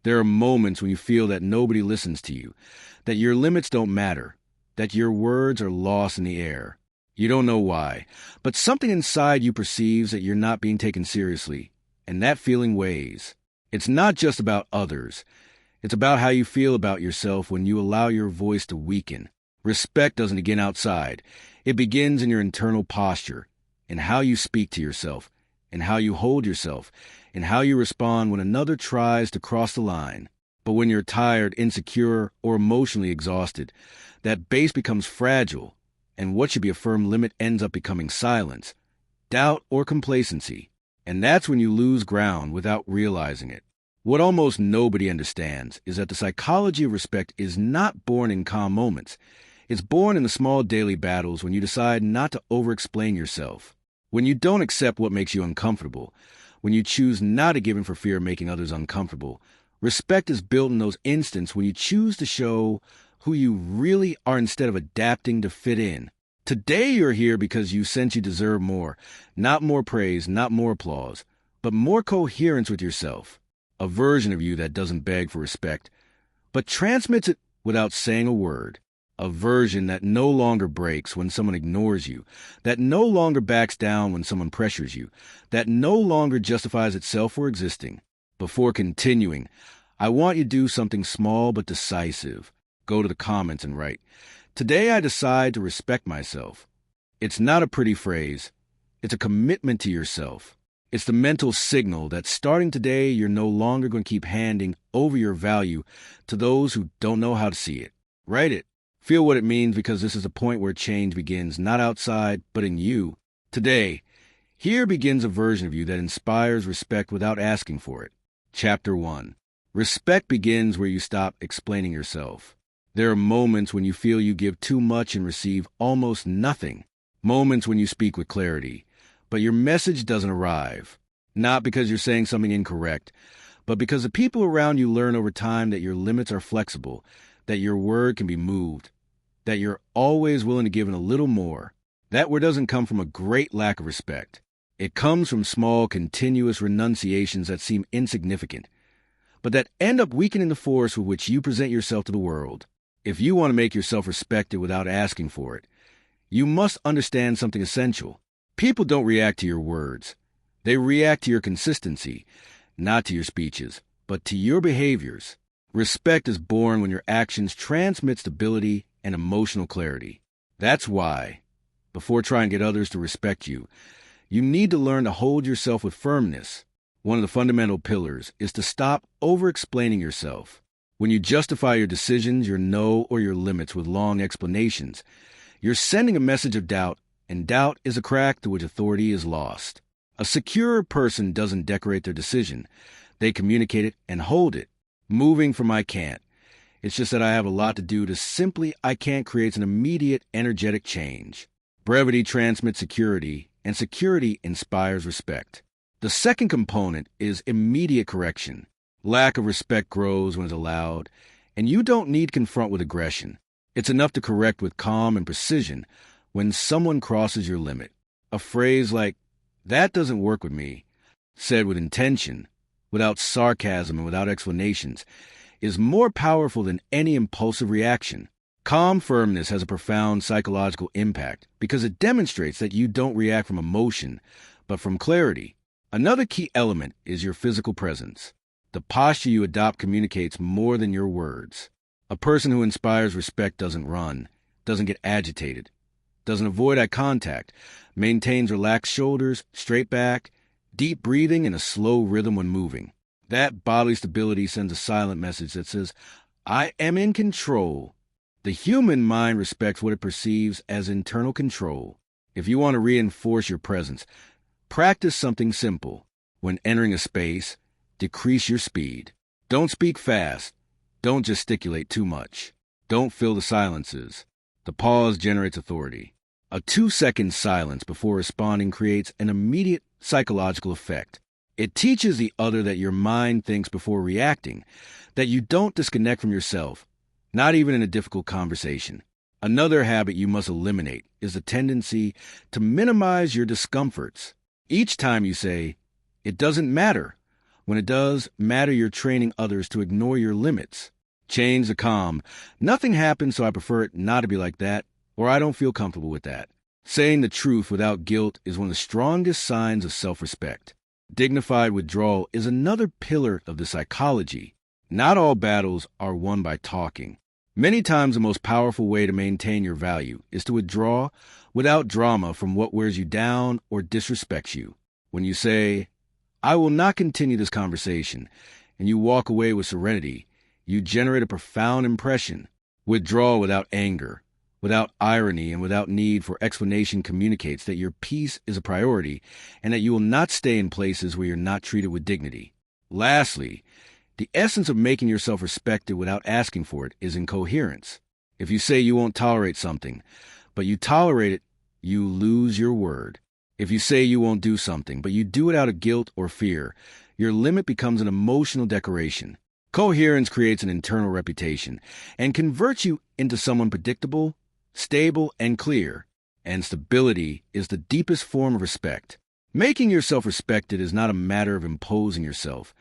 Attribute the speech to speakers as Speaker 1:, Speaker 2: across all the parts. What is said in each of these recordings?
Speaker 1: There are moments when you feel that nobody listens to you, that your limits don't matter, that your words are lost in the air. You don't know why, but something inside you perceives that you're not being taken seriously, and that feeling weighs. It's not just about others. It's about how you feel about yourself when you allow your voice to weaken. Respect doesn't begin outside. It begins in your internal posture, in how you speak to yourself, in how you hold yourself, in how you respond when another tries to cross the line. But when you're tired, insecure, or emotionally exhausted, that base becomes fragile, and what should be a firm limit ends up becoming silence, doubt, or complacency. And that's when you lose ground without realizing it. What almost nobody understands is that the psychology of respect is not born in calm moments. It's born in the small daily battles when you decide not to over-explain yourself, when you don't accept what makes you uncomfortable, when you choose not to give in for fear of making others uncomfortable. Respect is built in those instances when you choose to show who you really are instead of adapting to fit in. Today you're here because you sense you deserve more, not more praise, not more applause, but more coherence with yourself. A version of you that doesn't beg for respect, but transmits it without saying a word. A version that no longer breaks when someone ignores you, that no longer backs down when someone pressures you, that no longer justifies itself for existing. Before continuing, I want you to do something small but decisive. Go to the comments and write, "Today I decide to respect myself." It's not a pretty phrase. It's a commitment to yourself. It's the mental signal that starting today, you're no longer going to keep handing over your value to those who don't know how to see it. Write it. Feel what it means, because this is a point where change begins, not outside, but in you. Today, here begins a version of you that inspires respect without asking for it. Chapter 1. Respect begins where you stop explaining yourself. There are moments when you feel you give too much and receive almost nothing. Moments when you speak with clarity, but your message doesn't arrive. Not because you're saying something incorrect, but because the people around you learn over time that your limits are flexible, that your word can be moved, that you're always willing to give in a little more. That word doesn't come from a great lack of respect. It comes from small, continuous renunciations that seem insignificant, but that end up weakening the force with which you present yourself to the world. If you want to make yourself respected without asking for it, you must understand something essential. People don't react to your words. They react to your consistency, not to your speeches, but to your behaviors. Respect is born when your actions transmit stability and emotional clarity. That's why, before trying to get others to respect you, you need to learn to hold yourself with firmness. One of the fundamental pillars is to stop over-explaining yourself. When you justify your decisions, your no, or your limits with long explanations, you're sending a message of doubt, and doubt is a crack through which authority is lost. A secure person doesn't decorate their decision. They communicate it and hold it. Moving from "I can't. It's just that I have a lot to do" to simply "I can't" creates an immediate, energetic change. Brevity transmits security, and security inspires respect. The second component is immediate correction. Lack of respect grows when it's allowed, and you don't need to confront with aggression. It's enough to correct with calm and precision when someone crosses your limit. A phrase like, "That doesn't work with me," said with intention, without sarcasm and without explanations, is more powerful than any impulsive reaction. Calm firmness has a profound psychological impact because it demonstrates that you don't react from emotion, but from clarity. Another key element is your physical presence. The posture you adopt communicates more than your words. A person who inspires respect doesn't run, doesn't get agitated, doesn't avoid eye contact, maintains relaxed shoulders, straight back, deep breathing, and a slow rhythm when moving. That bodily stability sends a silent message that says, "I am in control." The human mind respects what it perceives as internal control. If you want to reinforce your presence, practice something simple. When entering a space, decrease your speed. Don't speak fast. Don't gesticulate too much. Don't fill the silences. The pause generates authority. A 2-second silence before responding creates an immediate psychological effect. It teaches the other that your mind thinks before reacting, that you don't disconnect from yourself, not even in a difficult conversation. Another habit you must eliminate is the tendency to minimize your discomforts. Each time you say, "It doesn't matter," When it does matter, you're training others to ignore your limits. Change the calm. Nothing happens, so I prefer it not to be like that, or I don't feel comfortable with that. Saying the truth without guilt is one of the strongest signs of self-respect. Dignified withdrawal is another pillar of the psychology. Not all battles are won by talking. Many times the most powerful way to maintain your value is to withdraw without drama from what wears you down or disrespects you. When you say, "I will not continue this conversation," and you walk away with serenity, you generate a profound impression. Withdrawal without anger, without irony, and without need for explanation communicates that your peace is a priority and that you will not stay in places where you're not treated with dignity. Lastly, the essence of making yourself respected without asking for it is incoherence. If you say you won't tolerate something, but you tolerate it, you lose your word. If you say you won't do something, but you do it out of guilt or fear, your limit becomes an emotional decoration. Coherence creates an internal reputation and converts you into someone predictable, stable, and clear. And stability is the deepest form of respect. Making yourself respected is not a matter of imposing yourself,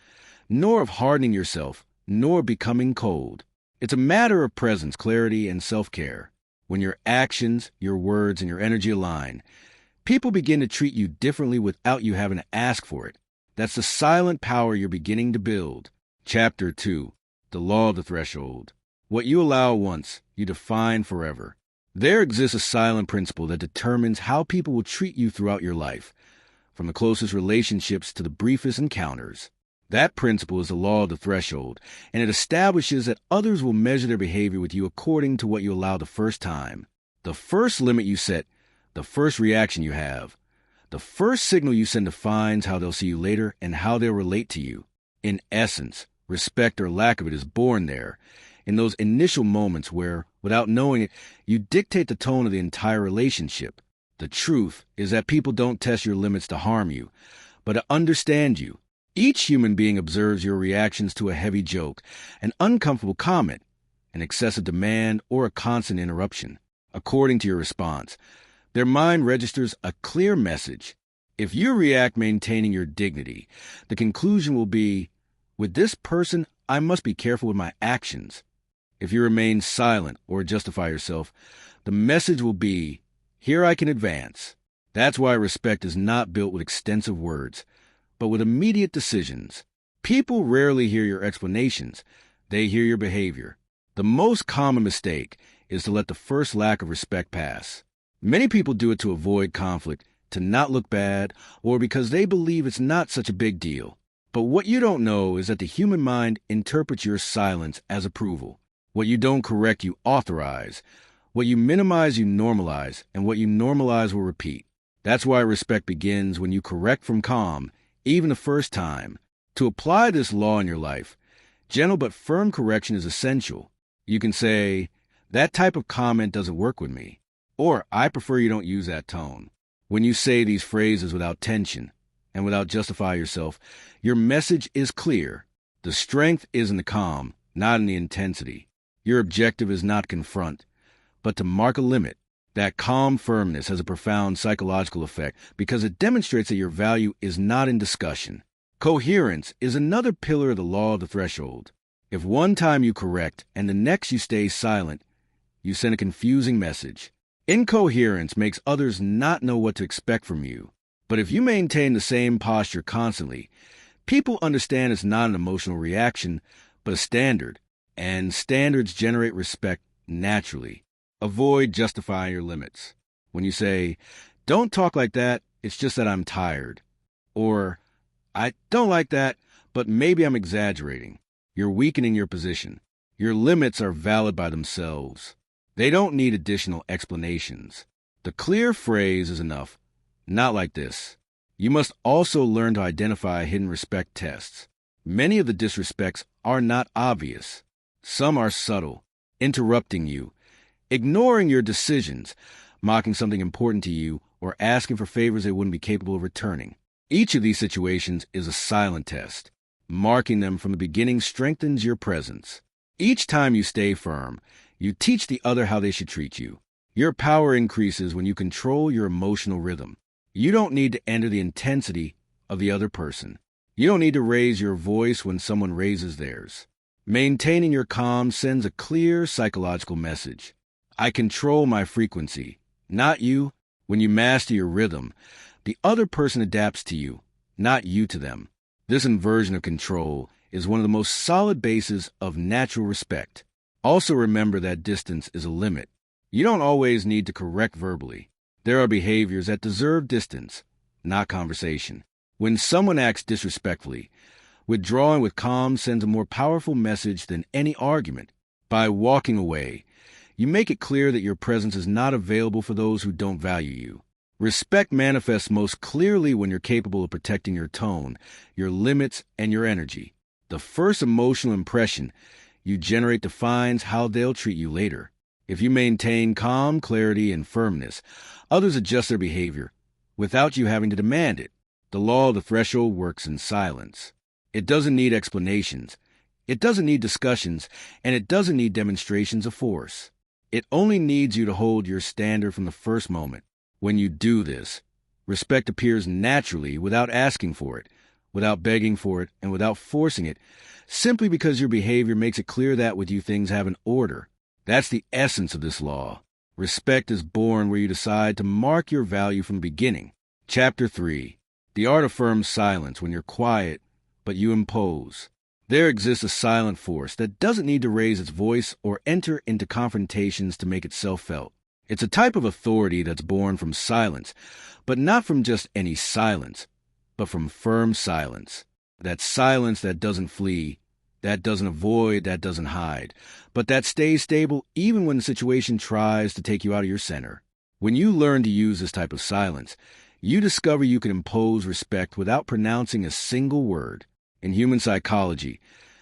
Speaker 1: nor of hardening yourself, nor becoming cold. It's a matter of presence, clarity, and self-care. When your actions, your words, and your energy align, people begin to treat you differently without you having to ask for it. That's the silent power you're beginning to build. Chapter 2. The Law of the Threshold. What you allow once, you define forever. There exists a silent principle that determines how people will treat you throughout your life, from the closest relationships to the briefest encounters. That principle is the law of the threshold, and it establishes that others will measure their behavior with you according to what you allow the first time. The first limit you set, the first reaction you have, the first signal you send defines how they'll see you later and how they'll relate to you. In essence, respect or lack of it is born there, in those initial moments where, without knowing it, you dictate the tone of the entire relationship. The truth is that people don't test your limits to harm you, but to understand you. Each human being observes your reactions to a heavy joke, an uncomfortable comment, an excessive demand, or a constant interruption. According to your response, their mind registers a clear message. If you react maintaining your dignity, the conclusion will be, with this person, I must be careful with my actions. If you remain silent or justify yourself, the message will be, here I can advance. That's why respect is not built with extensive words, but with immediate decisions. People rarely hear your explanations. They hear your behavior. The most common mistake is to let the first lack of respect pass. Many people do it to avoid conflict, to not look bad, or because they believe it's not such a big deal. But what you don't know is that the human mind interprets your silence as approval. What you don't correct, you authorize. What you minimize, you normalize, and what you normalize will repeat. That's why respect begins when you correct from calm, even the first time. To apply this law in your life, gentle but firm correction is essential. You can say, that type of comment doesn't work with me, or I prefer you don't use that tone. When you say these phrases without tension and without justifying yourself, your message is clear. The strength is in the calm, not in the intensity. Your objective is not confront, but to mark a limit. That calm firmness has a profound psychological effect because it demonstrates that your value is not in discussion. Coherence is another pillar of the law of the threshold. If one time you correct and the next you stay silent, you send a confusing message. Incoherence makes others not know what to expect from you. But if you maintain the same posture constantly, people understand it's not an emotional reaction, but a standard, and standards generate respect naturally. Avoid justifying your limits. When you say, don't talk like that, it's just that I'm tired. Or, I don't like that, but maybe I'm exaggerating. You're weakening your position. Your limits are valid by themselves. They don't need additional explanations. The clear phrase is enough. Not like this. You must also learn to identify hidden respect tests. Many of the disrespects are not obvious. Some are subtle, interrupting you, ignoring your decisions, mocking something important to you, or asking for favors they wouldn't be capable of returning. Each of these situations is a silent test. Marking them from the beginning strengthens your presence. Each time you stay firm, you teach the other how they should treat you. Your power increases when you control your emotional rhythm. You don't need to enter the intensity of the other person. You don't need to raise your voice when someone raises theirs. Maintaining your calm sends a clear psychological message. I control my frequency, not you. When you master your rhythm, the other person adapts to you, not you to them. This inversion of control is one of the most solid bases of natural respect. Also remember that distance is a limit. You don't always need to correct verbally. There are behaviors that deserve distance, not conversation. When someone acts disrespectfully, withdrawing with calm sends a more powerful message than any argument. By walking away, you make it clear that your presence is not available for those who don't value you. Respect manifests most clearly when you're capable of protecting your tone, your limits, and your energy. The first emotional impression you generate defines how they'll treat you later. If you maintain calm, clarity, and firmness, others adjust their behavior without you having to demand it. The law of the threshold works in silence. It doesn't need explanations. It doesn't need discussions, and it doesn't need demonstrations of force. It only needs you to hold your standard from the first moment. When you do this, respect appears naturally without asking for it, without begging for it, and without forcing it, simply because your behavior makes it clear that with you things have an order. That's the essence of this law. Respect is born where you decide to mark your value from the beginning. Chapter 3. The art of firm silence when you're quiet, but you impose. There exists a silent force that doesn't need to raise its voice or enter into confrontations to make itself felt. It's a type of authority that's born from silence, but not from just any silence, but from firm silence. That silence that doesn't flee, that doesn't avoid, that doesn't hide, but that stays stable even when the situation tries to take you out of your center. When you learn to use this type of silence, you discover you can impose respect without pronouncing a single word. In human psychology,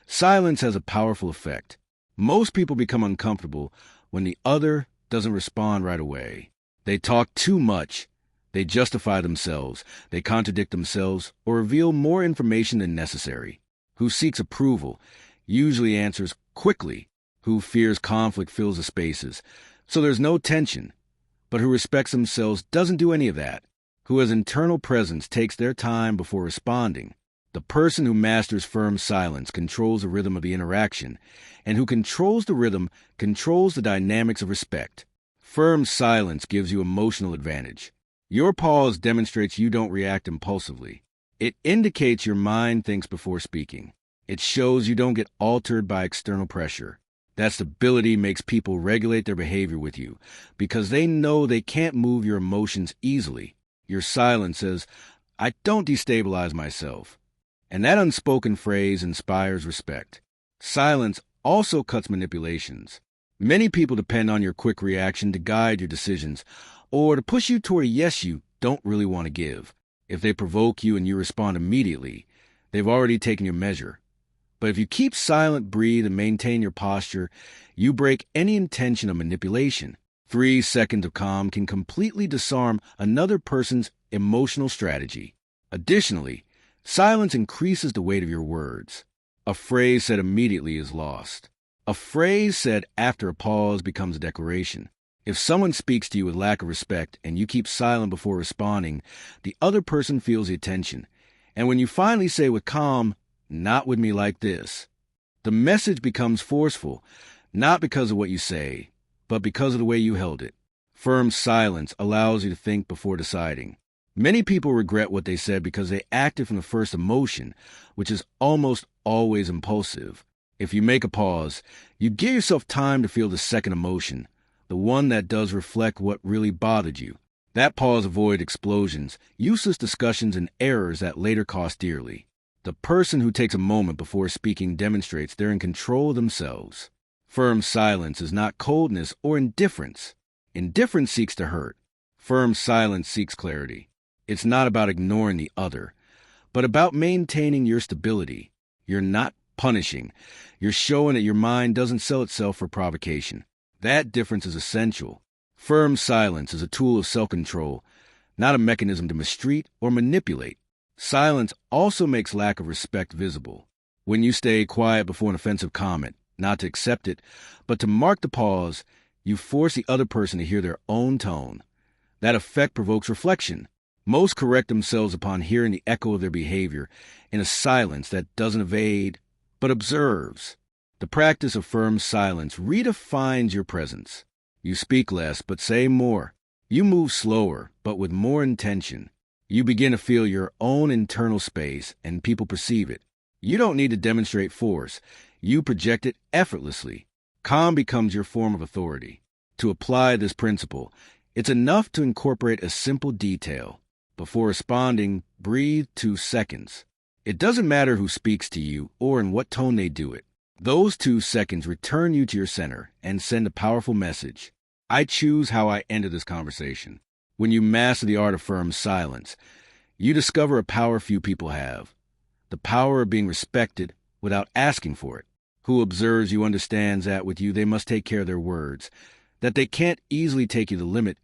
Speaker 1: silence has a powerful effect. Most people become uncomfortable when the other doesn't respond right away. They talk too much. They justify themselves. They contradict themselves or reveal more information than necessary. Who seeks approval usually answers quickly. Who fears conflict fills the spaces, so there's no tension. But who respects themselves doesn't do any of that. Who has internal presence takes their time before responding. The person who masters firm silence controls the rhythm of the interaction, and who controls the rhythm controls the dynamics of respect. Firm silence gives you emotional advantage. Your pause demonstrates you don't react impulsively. It indicates your mind thinks before speaking. It shows you don't get altered by external pressure. That stability makes people regulate their behavior with you because they know they can't move your emotions easily. Your silence says, I don't destabilize myself. And that unspoken phrase inspires respect. Silence also cuts manipulations. Many people depend on your quick reaction to guide your decisions or to push you toward a yes you don't really want to give. If they provoke you and you respond immediately, they've already taken your measure. But if you keep silent, breathe, and maintain your posture, you break any intention of manipulation. 3 seconds of calm can completely disarm another person's emotional strategy. Additionally, silence increases the weight of your words. A phrase said immediately is lost. A phrase said after a pause becomes a declaration. If someone speaks to you with lack of respect and you keep silent before responding, the other person feels the attention. And when you finally say with calm, not with me like this, the message becomes forceful, not because of what you say, but because of the way you held it. Firm silence allows you to think before deciding. Many people regret what they said because they acted from the first emotion, which is almost always impulsive. If you make a pause, you give yourself time to feel the second emotion, the one that does reflect what really bothered you. That pause avoids explosions, useless discussions, and errors that later cost dearly. The person who takes a moment before speaking demonstrates they're in control of themselves. Firm silence is not coldness or indifference. Indifference seeks to hurt. Firm silence seeks clarity. It's not about ignoring the other, but about maintaining your stability. You're not punishing. You're showing that your mind doesn't sell itself for provocation. That difference is essential. Firm silence is a tool of self-control, not a mechanism to mistreat or manipulate. Silence also makes lack of respect visible. When you stay quiet before an offensive comment, not to accept it, but to mark the pause, you force the other person to hear their own tone. That effect provokes reflection. Most correct themselves upon hearing the echo of their behavior in a silence that doesn't evade, but observes. The practice of firm silence redefines your presence. You speak less, but say more. You move slower, but with more intention. You begin to feel your own internal space, and people perceive it. You don't need to demonstrate force. You project it effortlessly. Calm becomes your form of authority. To apply this principle, it's enough to incorporate a simple detail. Before responding, breathe 2 seconds. It doesn't matter who speaks to you or in what tone they do it. Those 2 seconds return you to your center and send a powerful message. I choose how I enter this conversation. When you master the art of firm silence, you discover a power few people have. The power of being respected without asking for it. Who observes you understands that with you they must take care of their words, that they can't easily take you to the limit,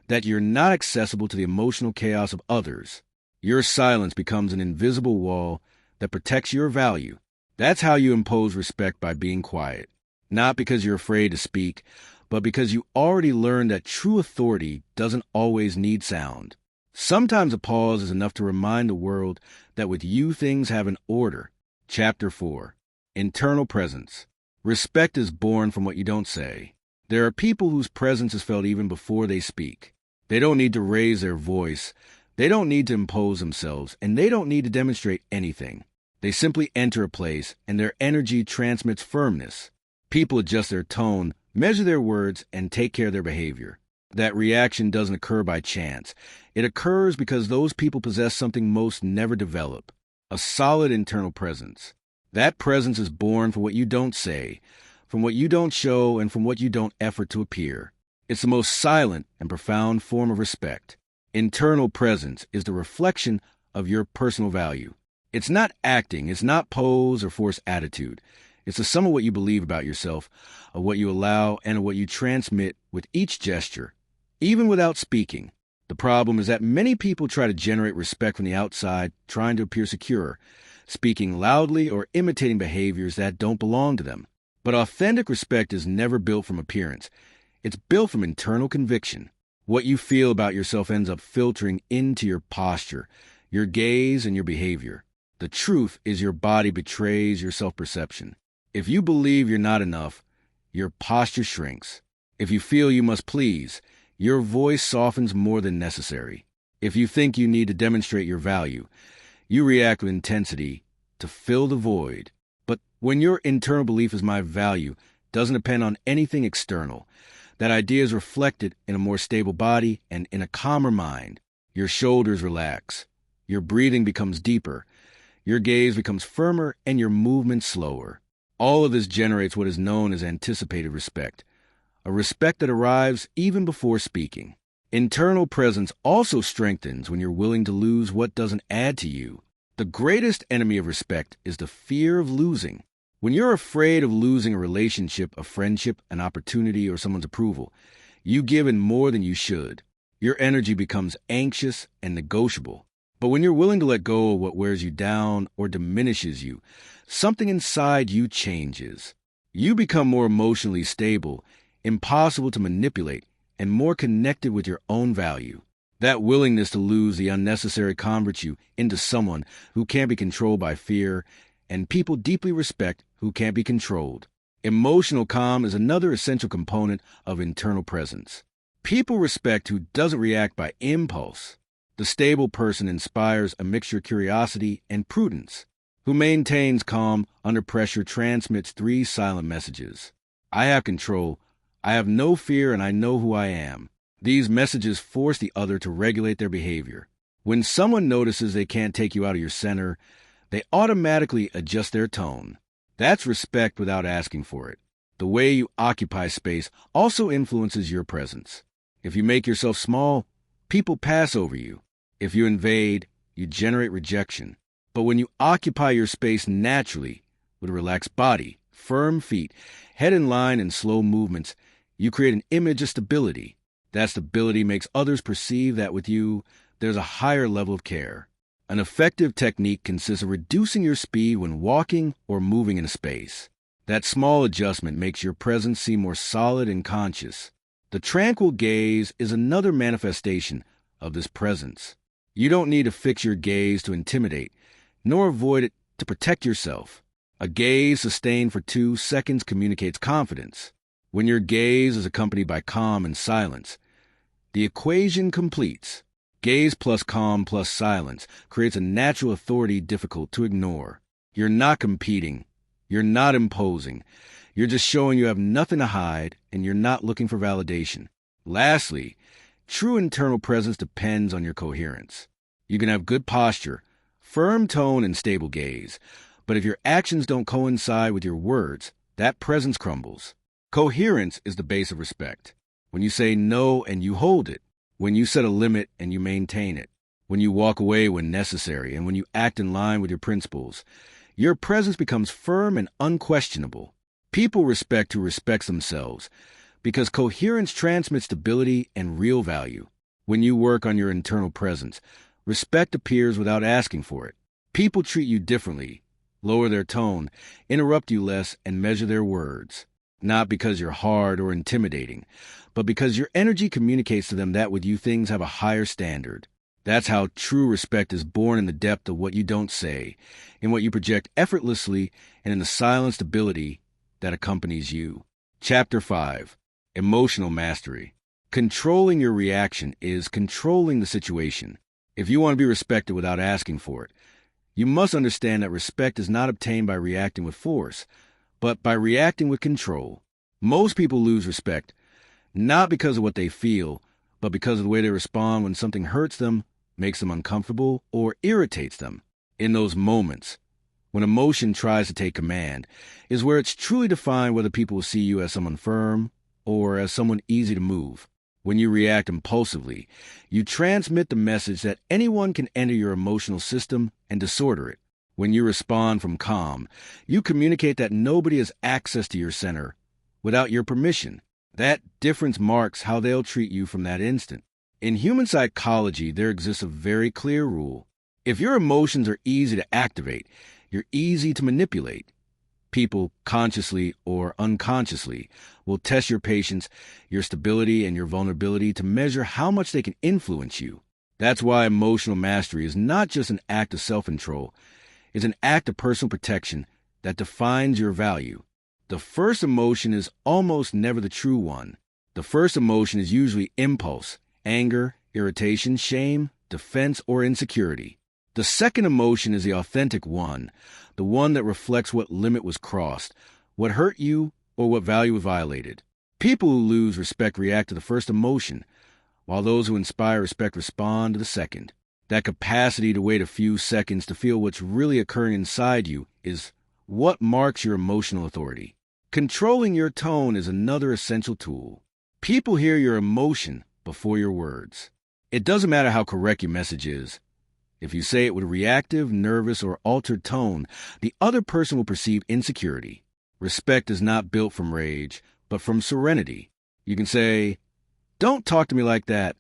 Speaker 1: that you're not accessible to the emotional chaos of others. Your silence becomes an invisible wall that protects your value. That's how you impose respect, by being quiet. Not because you're afraid to speak, but because you already learned that true authority doesn't always need sound. Sometimes a pause is enough to remind the world that with you things have an order. Chapter 4. Internal Presence. Respect is born from what you don't say. There are people whose presence is felt even before they speak. They don't need to raise their voice. They don't need to impose themselves, and they don't need to demonstrate anything. They simply enter a place, and their energy transmits firmness. People adjust their tone, measure their words, and take care of their behavior. That reaction doesn't occur by chance. It occurs because those people possess something most never develop: a solid internal presence. That presence is born from what you don't say, from what you don't show, and from what you don't effort to appear. It's the most silent and profound form of respect. Internal presence is the reflection of your personal value. It's not acting, it's not pose or forced attitude. It's the sum of what you believe about yourself, of what you allow, and of what you transmit with each gesture, even without speaking. The problem is that many people try to generate respect from the outside, trying to appear secure, speaking loudly or imitating behaviors that don't belong to them. But authentic respect is never built from appearance. It's built from internal conviction. What you feel about yourself ends up filtering into your posture, your gaze, and your behavior. The truth is your body betrays your self-perception. If you believe you're not enough, your posture shrinks. If you feel you must please, your voice softens more than necessary. If you think you need to demonstrate your value, you react with intensity to fill the void. But when your internal belief is my value doesn't depend on anything external, that idea is reflected in a more stable body and in a calmer mind. Your shoulders relax. Your breathing becomes deeper. Your gaze becomes firmer and your movement slower. All of this generates what is known as anticipated respect, a respect that arrives even before speaking. Internal presence also strengthens when you're willing to lose what doesn't add to you. The greatest enemy of respect is the fear of losing. When you're afraid of losing a relationship, a friendship, an opportunity, or someone's approval, you give in more than you should. Your energy becomes anxious and negotiable. But when you're willing to let go of what wears you down or diminishes you, something inside you changes. You become more emotionally stable, impossible to manipulate, and more connected with your own value. That willingness to lose the unnecessary converts you into someone who can't be controlled by fear, and people deeply respect who can't be controlled. Emotional calm is another essential component of internal presence. People respect who doesn't react by impulse. The stable person inspires a mixture of curiosity and prudence. Who maintains calm under pressure transmits 3 silent messages. I have control, I have no fear, and I know who I am. These messages force the other to regulate their behavior. When someone notices they can't take you out of your center, they automatically adjust their tone. That's respect without asking for it. The way you occupy space also influences your presence. If you make yourself small, people pass over you. If you invade, you generate rejection. But when you occupy your space naturally, with a relaxed body, firm feet, head in line, and slow movements, you create an image of stability. That stability makes others perceive that with you, there's a higher level of care. An effective technique consists of reducing your speed when walking or moving in a space. That small adjustment makes your presence seem more solid and conscious. The tranquil gaze is another manifestation of this presence. You don't need to fix your gaze to intimidate, nor avoid it to protect yourself. A gaze sustained for 2 seconds communicates confidence. When your gaze is accompanied by calm and silence, the equation completes. Gaze plus calm plus silence creates a natural authority difficult to ignore. You're not competing. You're not imposing. You're just showing you have nothing to hide, and you're not looking for validation. Lastly, true internal presence depends on your coherence. You can have good posture, firm tone, and stable gaze, but if your actions don't coincide with your words, that presence crumbles. Coherence is the base of respect. When you say no and you hold it, when you set a limit and you maintain it, when you walk away when necessary, and when you act in line with your principles, your presence becomes firm and unquestionable. People respect who respects themselves, because coherence transmits stability and real value. When you work on your internal presence, respect appears without asking for it. People treat you differently, lower their tone, interrupt you less, and measure their words. Not because you're hard or intimidating, but because your energy communicates to them that with you things have a higher standard. That's how true respect is born, in the depth of what you don't say, in what you project effortlessly, and in the silent stability that accompanies you. Chapter 5. Emotional Mastery. Controlling your reaction is controlling the situation. If you want to be respected without asking for it, you must understand that respect is not obtained by reacting with force, but by reacting with control. Most people lose respect, not because of what they feel, but because of the way they respond when something hurts them, makes them uncomfortable, or irritates them. In those moments, when emotion tries to take command, is where it's truly defined whether people will see you as someone firm or as someone easy to move. When you react impulsively, you transmit the message that anyone can enter your emotional system and disorder it. When you respond from calm, you communicate that nobody has access to your center without your permission. That difference marks how they'll treat you from that instant. In human psychology, there exists a very clear rule. If your emotions are easy to activate, you're easy to manipulate. People, consciously or unconsciously, will test your patience, your stability, and your vulnerability to measure how much they can influence you. That's why emotional mastery is not just an act of self-control. It's an act of personal protection that defines your value. The first emotion is almost never the true one. The first emotion is usually impulse, anger, irritation, shame, defense, or insecurity. The second emotion is the authentic one, the one that reflects what limit was crossed, what hurt you, or what value was violated. People who lose respect react to the first emotion, while those who inspire respect respond to the second. That capacity to wait a few seconds to feel what's really occurring inside you is what marks your emotional authority. Controlling your tone is another essential tool. People hear your emotion before your words. It doesn't matter how correct your message is. If you say it with a reactive, nervous, or altered tone, the other person will perceive insecurity. Respect is not built from rage, but from serenity. You can say, "Don't talk to me like that,"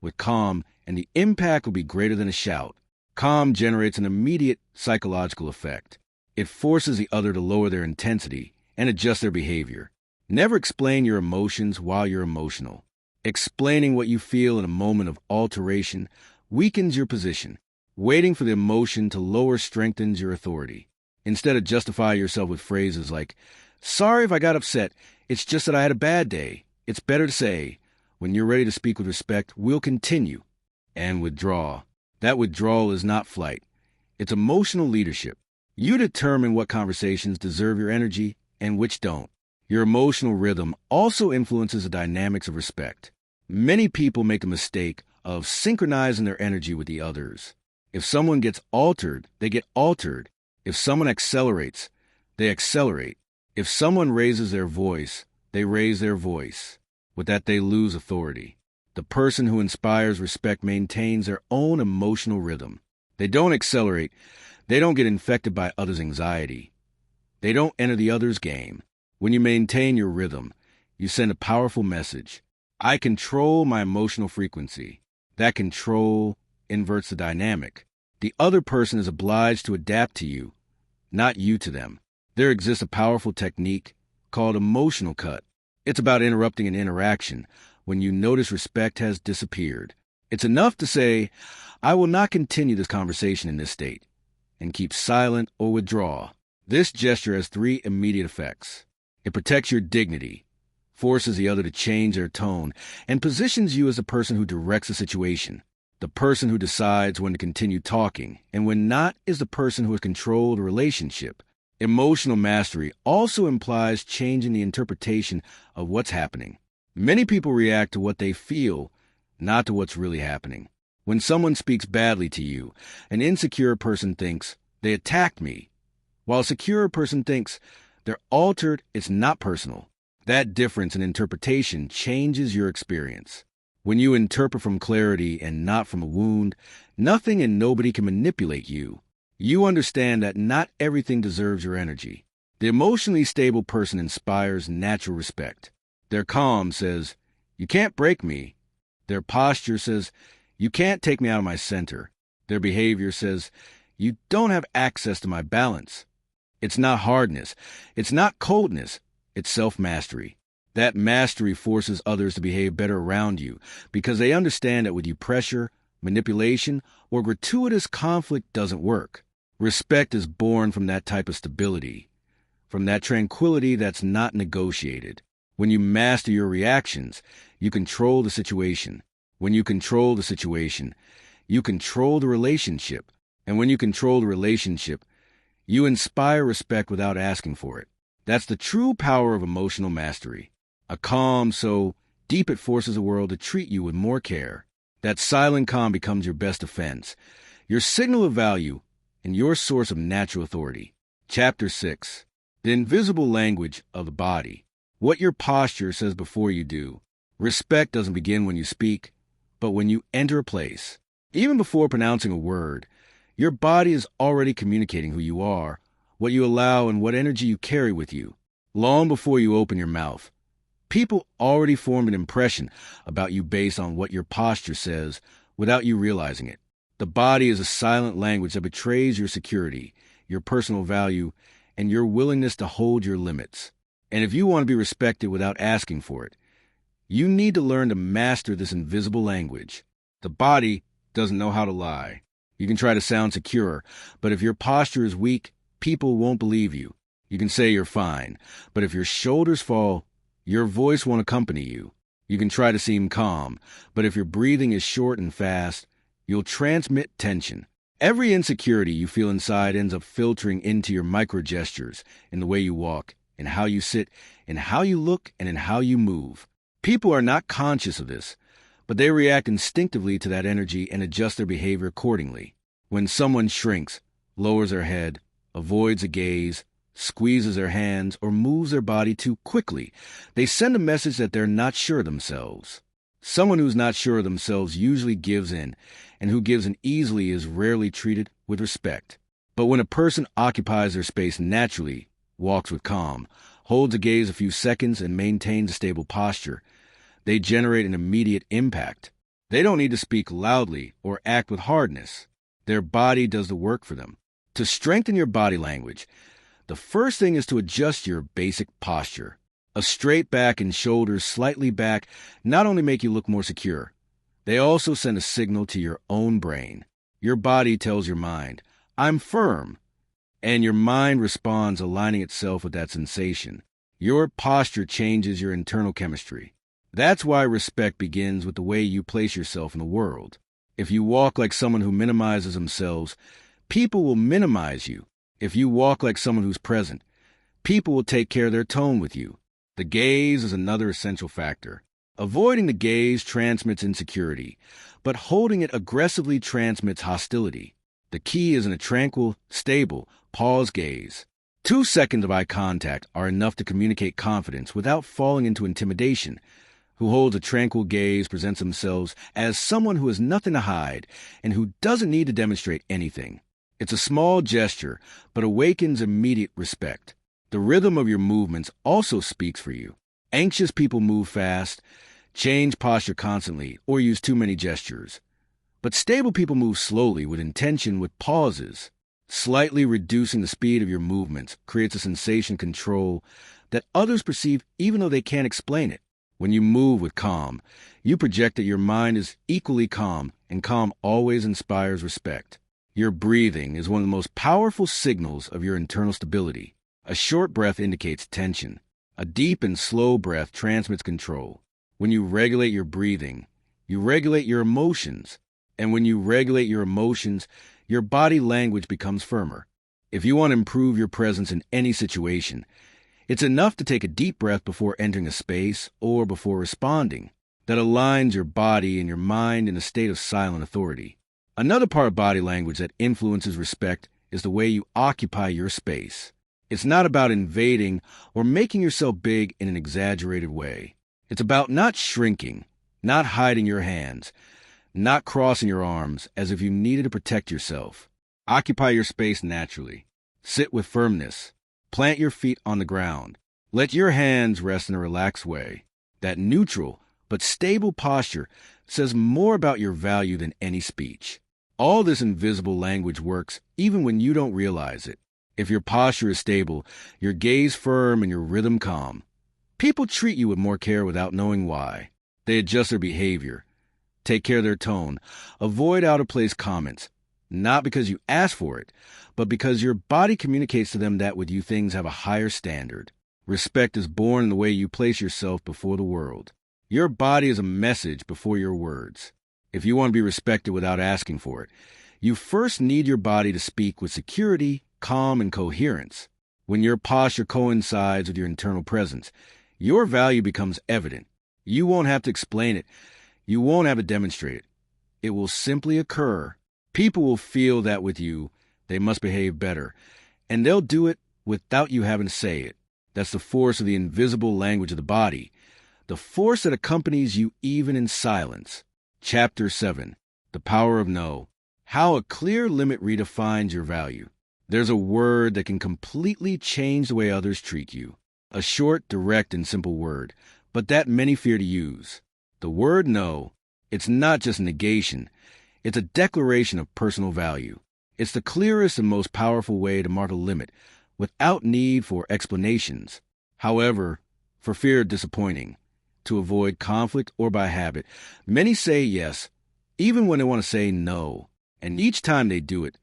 Speaker 1: with calm, and the impact will be greater than a shout. Calm generates an immediate psychological effect. It forces the other to lower their intensity and adjust their behavior. Never explain your emotions while you're emotional. Explaining what you feel in a moment of alteration weakens your position. Waiting for the emotion to lower strengthens your authority. Instead of justify yourself with phrases like, "Sorry if I got upset, it's just that I had a bad day," it's better to say, "When you're ready to speak with respect, we'll continue," and withdraw. That withdrawal is not flight. It's emotional leadership. You determine what conversations deserve your energy and which don't. Your emotional rhythm also influences the dynamics of respect. Many people make the mistake of synchronizing their energy with the others. If someone gets altered, they get altered. If someone accelerates, they accelerate. If someone raises their voice, they raise their voice. With that, they lose authority. The person who inspires respect maintains their own emotional rhythm. They don't accelerate. They don't get infected by others' anxiety. They don't enter the other's game. When you maintain your rhythm, you send a powerful message. I control my emotional frequency. That control inverts the dynamic. The other person is obliged to adapt to you, not you to them. There exists a powerful technique called emotional cut. It's about interrupting an interaction when you notice respect has disappeared. It's enough to say, I will not continue this conversation in this state, and keep silent or withdraw. This gesture has three immediate effects. It protects your dignity, forces the other to change their tone, and positions you as the person who directs the situation. The person who decides when to continue talking and when not is the person who has controlled the relationship. Emotional mastery also implies changing the interpretation of what's happening. Many people react to what they feel, not to what's really happening. When someone speaks badly to you, an insecure person thinks, they attacked me, while a secure person thinks, they're altered, it's not personal. That difference in interpretation changes your experience. When you interpret from clarity and not from a wound, nothing and nobody can manipulate you. You understand that not everything deserves your energy. The emotionally stable person inspires natural respect. Their calm says, you can't break me. Their posture says, you can't take me out of my center. Their behavior says, you don't have access to my balance. It's not hardness. It's not coldness. It's self-mastery. That mastery forces others to behave better around you because they understand that with you pressure, manipulation, or gratuitous conflict doesn't work. Respect is born from that type of stability, from that tranquility that's not negotiated. When you master your reactions, you control the situation. When you control the situation, you control the relationship. And when you control the relationship, you inspire respect without asking for it. That's the true power of emotional mastery. A calm so deep it forces the world to treat you with more care. That silent calm becomes your best defense, your signal of value, and your source of natural authority. Chapter 6. The invisible language of the body. What your posture says before you do. Respect doesn't begin when you speak, but when you enter a place. Even before pronouncing a word, your body is already communicating who you are, what you allow, and what energy you carry with you. Long before you open your mouth, people already form an impression about you based on what your posture says without you realizing it. The body is a silent language that betrays your security, your personal value, and your willingness to hold your limits. And if you want to be respected without asking for it, you need to learn to master this invisible language. The body doesn't know how to lie. You can try to sound secure, but if your posture is weak, people won't believe you. You can say you're fine, but if your shoulders fall, your voice won't accompany you. You can try to seem calm, but if your breathing is short and fast, you'll transmit tension. Every insecurity you feel inside ends up filtering into your micro-gestures, in the way you walk, in how you sit, in how you look, and in how you move. People are not conscious of this, but they react instinctively to that energy and adjust their behavior accordingly. When someone shrinks, lowers their head, avoids a gaze, squeezes their hands, or moves their body too quickly, they send a message that they're not sure of themselves. Someone who's not sure of themselves usually gives in, and who gives in easily is rarely treated with respect. But when a person occupies their space naturally, walks with calm, holds a gaze a few seconds, and maintains a stable posture, they generate an immediate impact. They don't need to speak loudly or act with hardness. Their body does the work for them. To strengthen your body language, the first thing is to adjust your basic posture. A straight back and shoulders slightly back not only make you look more secure, they also send a signal to your own brain. Your body tells your mind, I'm firm, and your mind responds, aligning itself with that sensation. Your posture changes your internal chemistry. That's why respect begins with the way you place yourself in the world. If you walk like someone who minimizes themselves, people will minimize you. If you walk like someone who's present, people will take care of their tone with you. The gaze is another essential factor. Avoiding the gaze transmits insecurity, but holding it aggressively transmits hostility. The key is in a tranquil, stable, pause gaze. 2 seconds of eye contact are enough to communicate confidence without falling into intimidation. Who holds a tranquil gaze presents themselves as someone who has nothing to hide and who doesn't need to demonstrate anything. It's a small gesture, but awakens immediate respect. The rhythm of your movements also speaks for you. Anxious people move fast, change posture constantly, or use too many gestures. But stable people move slowly, with intention, with pauses. Slightly reducing the speed of your movements creates a sensation control that others perceive even though they can't explain it. When you move with calm, you project that your mind is equally calm, and calm always inspires respect. Your breathing is one of the most powerful signals of your internal stability. A short breath indicates tension. A deep and slow breath transmits control. When you regulate your breathing, you regulate your emotions. And when you regulate your emotions, your body language becomes firmer. If you want to improve your presence in any situation, it's enough to take a deep breath before entering a space or before responding. That aligns your body and your mind in a state of silent authority. Another part of body language that influences respect is the way you occupy your space. It's not about invading or making yourself big in an exaggerated way. It's about not shrinking, not hiding your hands, not crossing your arms as if you needed to protect yourself. Occupy your space naturally. Sit with firmness. Plant your feet on the ground. Let your hands rest in a relaxed way. That neutral but stable posture says more about your value than any speech. All this invisible language works even when you don't realize it. If your posture is stable, your gaze firm, and your rhythm calm, people treat you with more care without knowing why. They adjust their behavior, take care of their tone, avoid out-of-place comments, not because you ask for it, but because your body communicates to them that with you things have a higher standard. Respect is born in the way you place yourself before the world. Your body is a message before your words. If you want to be respected without asking for it, you first need your body to speak with security, calm, and coherence. When your posture coincides with your internal presence, your value becomes evident. You won't have to explain it. You won't have to demonstrate it. It will simply occur. People will feel that with you, they must behave better, and they'll do it without you having to say it. That's the force of the invisible language of the body, the force that accompanies you even in silence. Chapter 7. The Power of No. How a clear limit redefines your value. There's a word that can completely change the way others treat you. A short, direct, and simple word, but that many fear to use. The word no. It's not just a negation. It's a declaration of personal value. It's the clearest and most powerful way to mark a limit without need for explanations. However, for fear of disappointing, to avoid conflict, or by habit, many say yes, even when they want to say no. And each time they do it,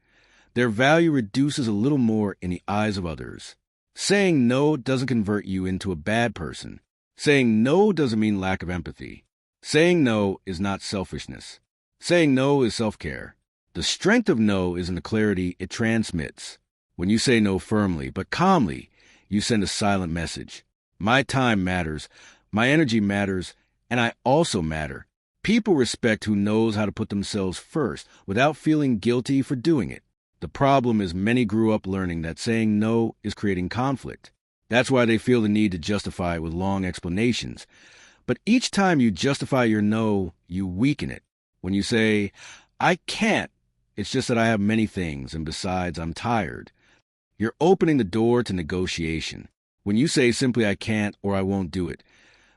Speaker 1: their value reduces a little more in the eyes of others. Saying no doesn't convert you into a bad person. Saying no doesn't mean lack of empathy. Saying no is not selfishness. Saying no is self-care. The strength of no is in the clarity it transmits. When you say no firmly but calmly, you send a silent message. My time matters. My energy matters, and I also matter. People respect who knows how to put themselves first without feeling guilty for doing it. The problem is many grew up learning that saying no is creating conflict. That's why they feel the need to justify it with long explanations. But each time you justify your no, you weaken it. When you say, I can't, it's just that I have many things, and besides, I'm tired. You're opening the door to negotiation. When you say simply I can't or I won't do it,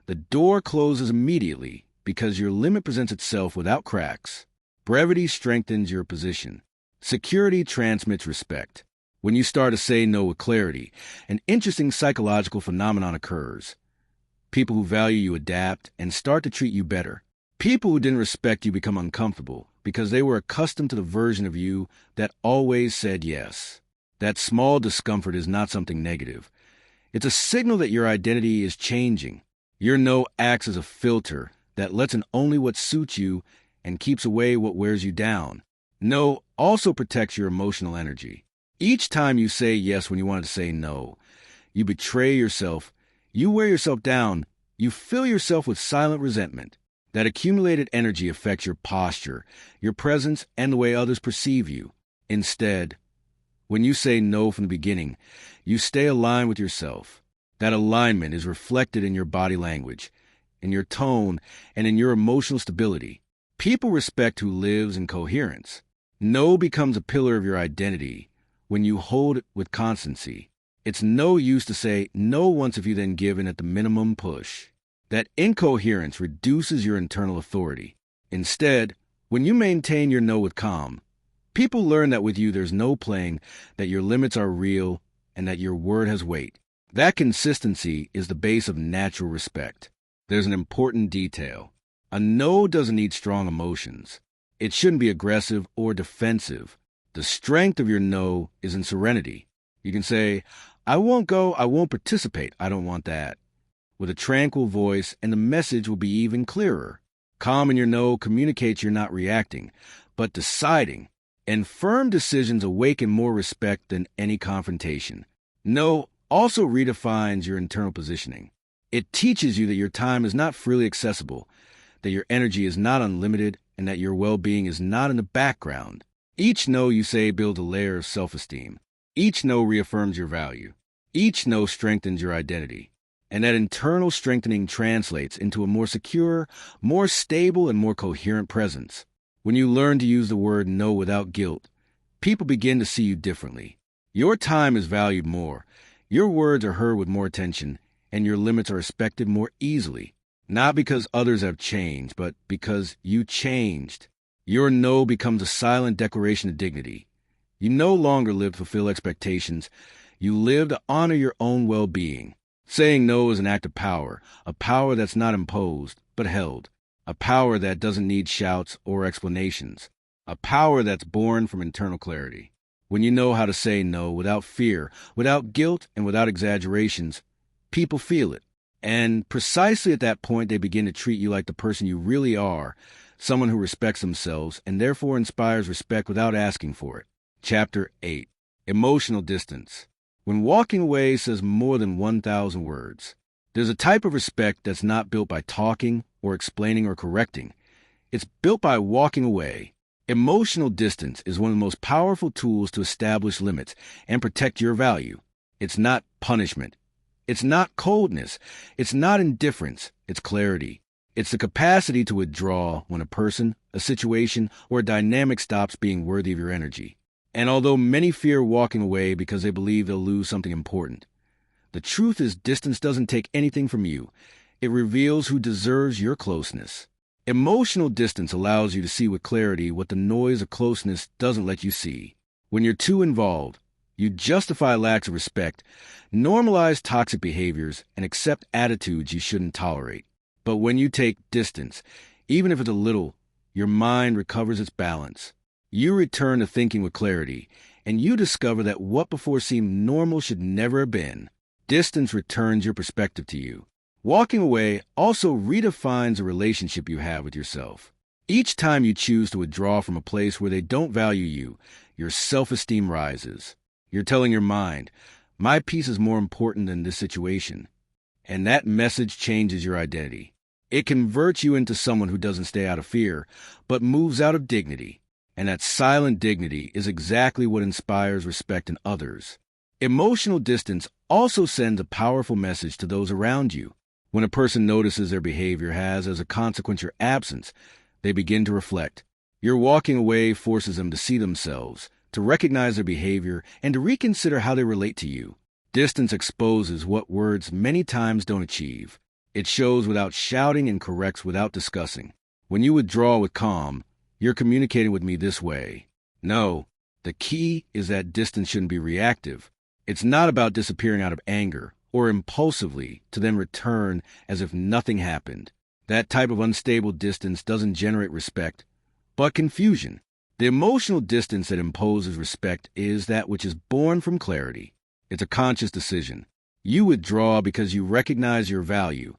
Speaker 1: the door closes immediately because your limit presents itself without cracks. Brevity strengthens your position. Security transmits respect. When you start to say no with clarity, an interesting psychological phenomenon occurs. People who value you adapt and start to treat you better. People who didn't respect you become uncomfortable because they were accustomed to the version of you that always said yes. That small discomfort is not something negative. It's a signal that your identity is changing. Your no acts as a filter that lets in only what suits you and keeps away what wears you down. No also protects your emotional energy. Each time you say yes when you wanted to say no, you betray yourself, you wear yourself down, you fill yourself with silent resentment. That accumulated energy affects your posture, your presence, and the way others perceive you. Instead, when you say no from the beginning, you stay aligned with yourself. That alignment is reflected in your body language, in your tone, and in your emotional stability. People respect who lives in coherence. No becomes a pillar of your identity when you hold it with constancy. It's no use to say no once if you then give in at the minimum push. That incoherence reduces your internal authority. Instead, when you maintain your no with calm, people learn that with you there's no playing, that your limits are real, and that your word has weight. That consistency is the base of natural respect. there's an important detail. A no doesn't need strong emotions. It shouldn't be aggressive or defensive. The strength of your no is in serenity. You can say, I won't go, I won't participate, I don't want that, with a tranquil voice, and the message will be even clearer. Calm in your no communicates you're not reacting, but deciding, and firm decisions awaken more respect than any confrontation. No also redefines your internal positioning. It teaches you that your time is not freely accessible, that your energy is not unlimited, and that your well-being is not in the background. Each no you say builds a layer of self-esteem. Each no reaffirms your value. Each no strengthens your identity. And that internal strengthening translates into a more secure, more stable, and more coherent presence. When you learn to use the word no without guilt, people begin to see you differently. Your time is valued more. Your words are heard with more attention, and your limits are respected more easily. Not because others have changed, but because you changed. Your no becomes a silent declaration of dignity. You no longer live to fulfill expectations. You live to honor your own well-being. Saying no is an act of power, a power that's not imposed, but held, a power that doesn't need shouts or explanations, a power that's born from internal clarity. When you know how to say no without fear, without guilt, and without exaggerations, people feel it. And precisely at that point, they begin to treat you like the person you really are, someone who respects themselves and therefore inspires respect without asking for it. Chapter 8. Emotional Distance. When walking away says more than 1,000 words, there's a type of respect that's not built by talking or explaining or correcting. It's built by walking away. Emotional distance is one of the most powerful tools to establish limits and protect your value. It's not punishment. It's not coldness. It's not indifference. It's clarity. It's the capacity to withdraw when a person, a situation, or a dynamic stops being worthy of your energy. And although many fear walking away because they believe they'll lose something important, the truth is distance doesn't take anything from you. It reveals who deserves your closeness. Emotional distance allows you to see with clarity what the noise of closeness doesn't let you see. When you're too involved, you justify lacks of respect, normalize toxic behaviors, and accept attitudes you shouldn't tolerate. But when you take distance, even if it's a little, your mind recovers its balance. You return to thinking with clarity, and you discover that what before seemed normal should never have been. Distance returns your perspective to you. Walking away also redefines the relationship you have with yourself. Each time you choose to withdraw from a place where they don't value you, your self-esteem rises. You're telling your mind, my peace is more important than this situation. And that message changes your identity. It converts you into someone who doesn't stay out of fear, but moves out of dignity. And that silent dignity is exactly what inspires respect in others. Emotional distance also sends a powerful message to those around you. When a person notices their behavior has, as a consequence, your absence, they begin to reflect. Your walking away forces them to see themselves, to recognize their behavior, and to reconsider how they relate to you. Distance exposes what words many times don't achieve. It shows without shouting and corrects without discussing. When you withdraw with calm, you're communicating with me this way. No, the key is that distance shouldn't be reactive. It's not about disappearing out of anger or impulsively to then return as if nothing happened. That type of unstable distance doesn't generate respect, but confusion. The emotional distance that imposes respect is that which is born from clarity. It's a conscious decision. You withdraw because you recognize your value,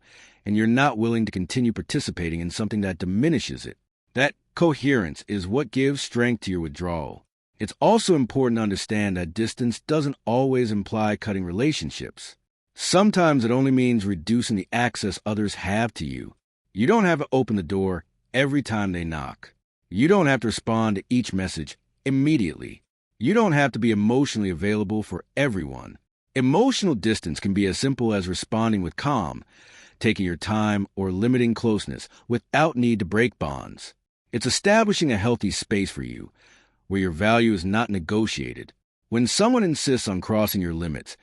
Speaker 1: and you're not willing to continue participating in something that diminishes it. That coherence is what gives strength to your withdrawal. It's also important to understand that distance doesn't always imply cutting relationships. Sometimes it only means reducing the access others have to you. You don't have to open the door every time they knock. You don't have to respond to each message immediately. You don't have to be emotionally available for everyone. Emotional distance can be as simple as responding with calm, taking your time, or limiting closeness without need to break bonds. It's establishing a healthy space for you, where your value is not negotiated. When someone insists on crossing your limits,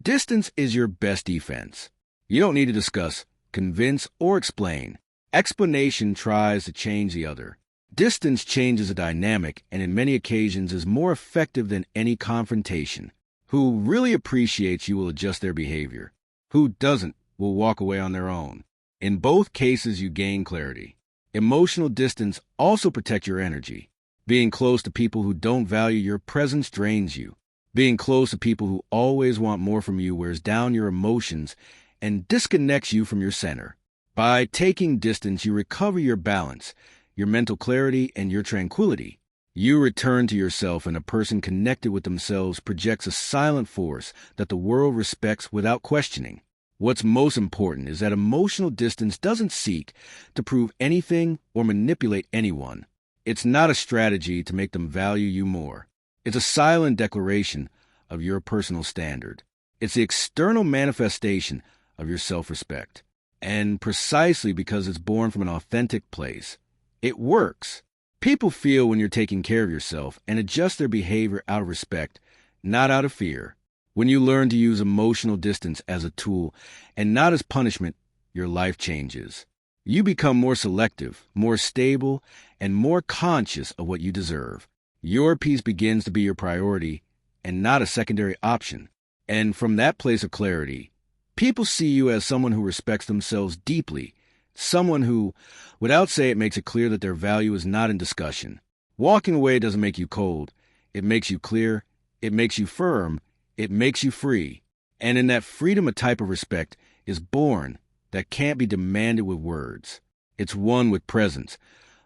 Speaker 1: distance is your best defense. You don't need to discuss, convince, or explain. Explanation tries to change the other. Distance changes a dynamic and in many occasions is more effective than any confrontation. Who really appreciates you will adjust their behavior. Who doesn't will walk away on their own. In both cases, you gain clarity. Emotional distance also protects your energy. Being close to people who don't value your presence drains you. Being close to people who always want more from you wears down your emotions and disconnects you from your center. By taking distance, you recover your balance, your mental clarity, and your tranquility. You return to yourself, and a person connected with themselves projects a silent force that the world respects without questioning. What's most important is that emotional distance doesn't seek to prove anything or manipulate anyone. It's not a strategy to make them value you more. It's a silent declaration of your personal standard. It's the external manifestation of your self-respect. And precisely because it's born from an authentic place, it works. People feel when you're taking care of yourself and adjust their behavior out of respect, not out of fear. When you learn to use emotional distance as a tool and not as punishment, your life changes. You become more selective, more stable, and more conscious of what you deserve. Your peace begins to be your priority and not a secondary option. And from that place of clarity, people see you as someone who respects themselves deeply, someone who, without saying it, makes it clear that their value is not in discussion. Walking away doesn't make you cold. It makes you clear. It makes you firm. It makes you free. And in that freedom, a type of respect is born that can't be demanded with words. It's one with presence,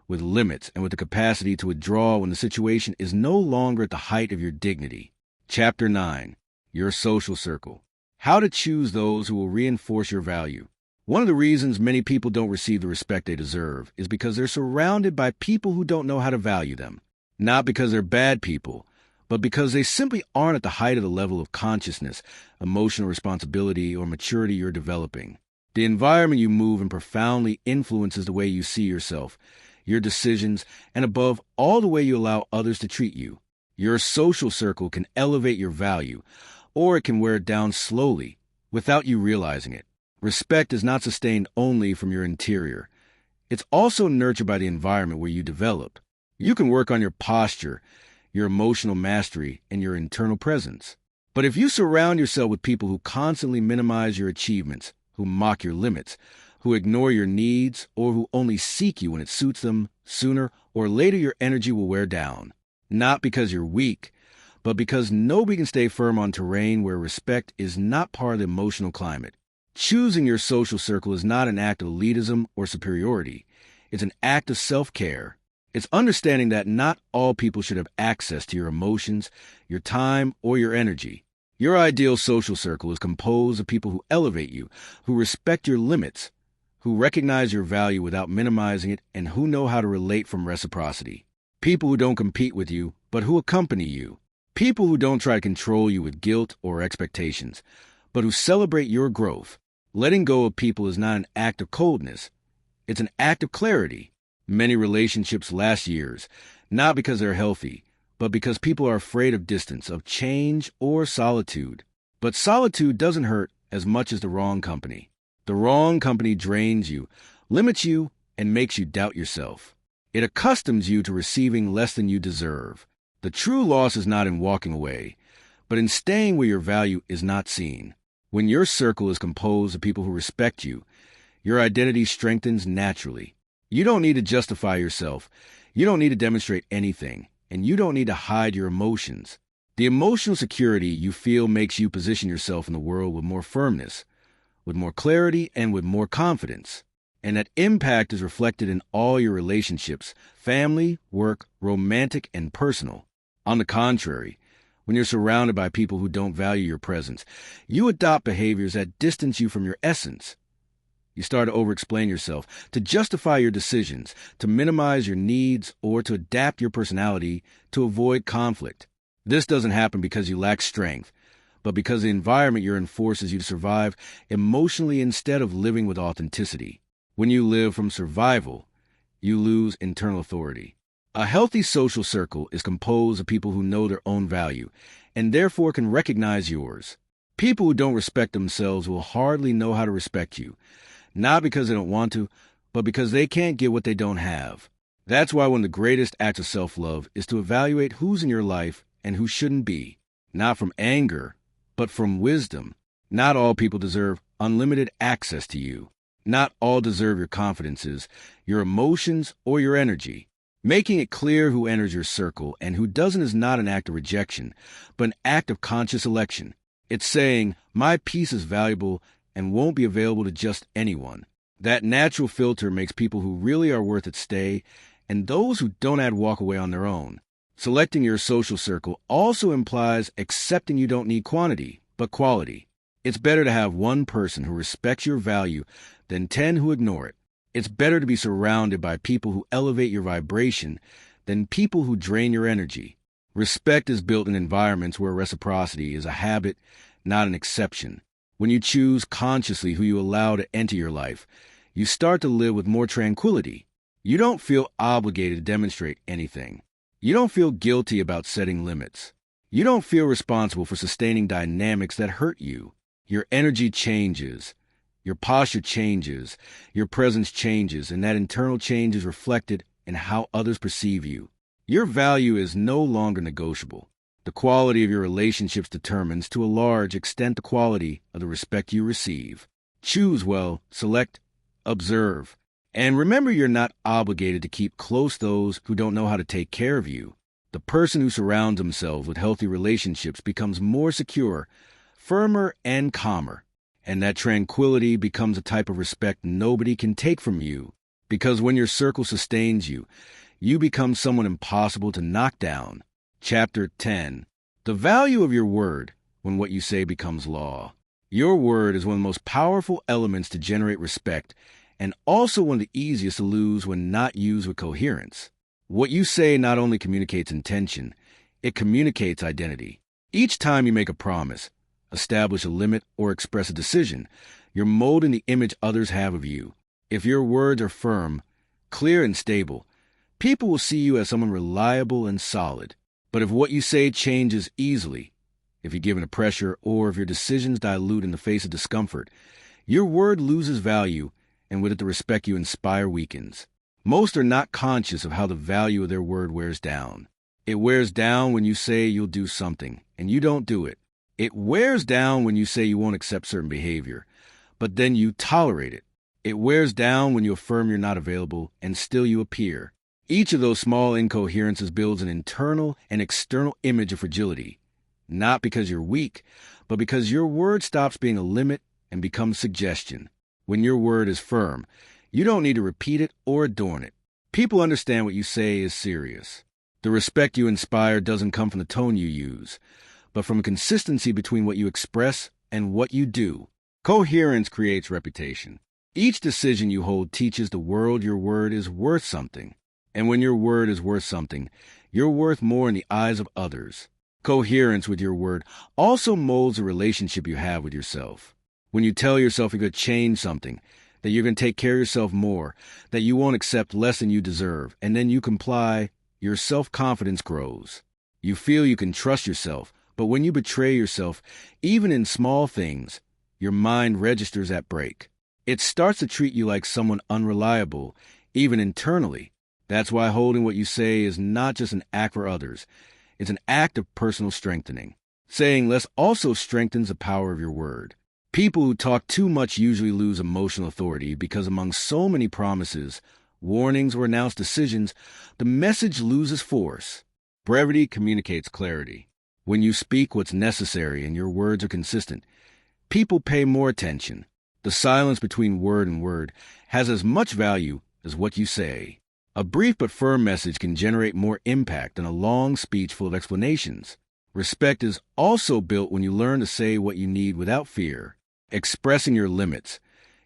Speaker 1: with limits, and with the capacity to withdraw when the situation is no longer at the height of your dignity. Chapter 9. Your Social Circle. How to choose those who will reinforce your value. One of the reasons many people don't receive the respect they deserve is because they're surrounded by people who don't know how to value them. Not because they're bad people, but because they simply aren't at the height of the level of consciousness, emotional responsibility, or maturity you're developing. The environment you move in profoundly influences the way you see yourself, your decisions, and above all, the way you allow others to treat you. Your social circle can elevate your value, or it can wear it down slowly, without you realizing it. Respect is not sustained only from your interior. It's also nurtured by the environment where you develop. You can work on your posture, your emotional mastery, and your internal presence. But if you surround yourself with people who constantly minimize your achievements, who mock your limits, who ignore your needs, or who only seek you when it suits them, sooner or later your energy will wear down. Not because you're weak, but because nobody can stay firm on terrain where respect is not part of the emotional climate. Choosing your social circle is not an act of elitism or superiority. It's an act of self-care. It's understanding that not all people should have access to your emotions, your time, or your energy. Your ideal social circle is composed of people who elevate you, who respect your limits, who recognize your value without minimizing it, and who know how to relate from reciprocity. People who don't compete with you, but who accompany you. People who don't try to control you with guilt or expectations, but who celebrate your growth. Letting go of people is not an act of coldness. It's an act of clarity. Many relationships last years, not because they're healthy, but because people are afraid of distance, of change, or solitude. But solitude doesn't hurt as much as the wrong company. The wrong company drains you, limits you, and makes you doubt yourself. It accustoms you to receiving less than you deserve. The true loss is not in walking away, but in staying where your value is not seen. When your circle is composed of people who respect you, your identity strengthens naturally. You don't need to justify yourself. You don't need to demonstrate anything. And you don't need to hide your emotions. The emotional security you feel makes you position yourself in the world with more firmness, with more clarity, and with more confidence. And that impact is reflected in all your relationships, family, work, romantic, and personal. On the contrary, when you're surrounded by people who don't value your presence, you adopt behaviors that distance you from your essence. You start to over-explain yourself, to justify your decisions, to minimize your needs, or to adapt your personality to avoid conflict. This doesn't happen because you lack strength, but because the environment you're in forces you to survive emotionally instead of living with authenticity. When you live from survival, you lose internal authority. A healthy social circle is composed of people who know their own value, and therefore can recognize yours. People who don't respect themselves will hardly know how to respect you. Not because they don't want to, but because they can't get what they don't have. That's why one of the greatest acts of self-love is to evaluate who's in your life and who shouldn't be. Not from anger, but from wisdom. Not all people deserve unlimited access to you. Not all deserve your confidences, your emotions, or your energy. Making it clear who enters your circle and who doesn't is not an act of rejection, but an act of conscious election. It's saying, my peace is valuable and won't be available to just anyone. That natural filter makes people who really are worth it stay, and those who don't add walk away on their own. Selecting your social circle also implies accepting you don't need quantity, but quality. It's better to have one person who respects your value than 10 who ignore it. It's better to be surrounded by people who elevate your vibration than people who drain your energy. Respect is built in environments where reciprocity is a habit, not an exception. When you choose consciously who you allow to enter your life, you start to live with more tranquility. You don't feel obligated to demonstrate anything. You don't feel guilty about setting limits. You don't feel responsible for sustaining dynamics that hurt you. Your energy changes. Your posture changes. Your presence changes, and that internal change is reflected in how others perceive you. Your value is no longer negotiable. The quality of your relationships determines, to a large extent, the quality of the respect you receive. Choose well, select, observe, and remember you're not obligated to keep close those who don't know how to take care of you. The person who surrounds themselves with healthy relationships becomes more secure, firmer, and calmer. And that tranquility becomes a type of respect nobody can take from you. Because when your circle sustains you, you become someone impossible to knock down. Chapter 10. The value of your word when what you say becomes law. Your word is one of the most powerful elements to generate respect, and also one of the easiest to lose when not used with coherence. What you say not only communicates intention, it communicates identity. Each time you make a promise, establish a limit, or express a decision, you're molding the image others have of you. If your words are firm, clear, and stable, people will see you as someone reliable and solid. But if what you say changes easily, if you're given a pressure, or if your decisions dilute in the face of discomfort, your word loses value, and with it the respect you inspire weakens. Most are not conscious of how the value of their word wears down. It wears down when you say you'll do something, and you don't do it. It wears down when you say you won't accept certain behavior, but then you tolerate it. It wears down when you affirm you're not available, and still you appear. Each of those small incoherences builds an internal and external image of fragility, not because you're weak, but because your word stops being a limit and becomes suggestion. When your word is firm, you don't need to repeat it or adorn it. People understand what you say is serious. The respect you inspire doesn't come from the tone you use, but from a consistency between what you express and what you do. Coherence creates reputation. Each decision you hold teaches the world your word is worth something. And when your word is worth something, you're worth more in the eyes of others. Coherence with your word also molds the relationship you have with yourself. When you tell yourself you're going to change something, that you're going to take care of yourself more, that you won't accept less than you deserve, and then you comply, your self-confidence grows. You feel you can trust yourself, but when you betray yourself, even in small things, your mind registers at break. It starts to treat you like someone unreliable, even internally. That's why holding what you say is not just an act for others. It's an act of personal strengthening. Saying less also strengthens the power of your word. People who talk too much usually lose emotional authority because among so many promises, warnings, or announced decisions, the message loses force. Brevity communicates clarity. When you speak what's necessary and your words are consistent, people pay more attention. The silence between word and word has as much value as what you say. A brief but firm message can generate more impact than a long speech full of explanations. Respect is also built when you learn to say what you need without fear. Expressing your limits,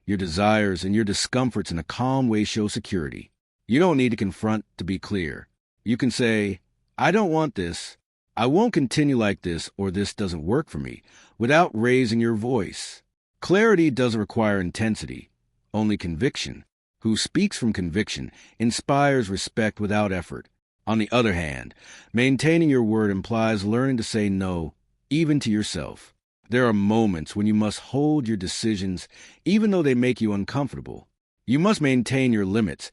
Speaker 1: your desires, and your discomforts in a calm way shows security. You don't need to confront to be clear. You can say, I don't want this, I won't continue like this, or this doesn't work for me, without raising your voice. Clarity doesn't require intensity, only conviction. Who speaks from conviction inspires respect without effort. On the other hand, maintaining your word implies learning to say no, even to yourself. There are moments when you must hold your decisions, even though they make you uncomfortable. You must maintain your limits,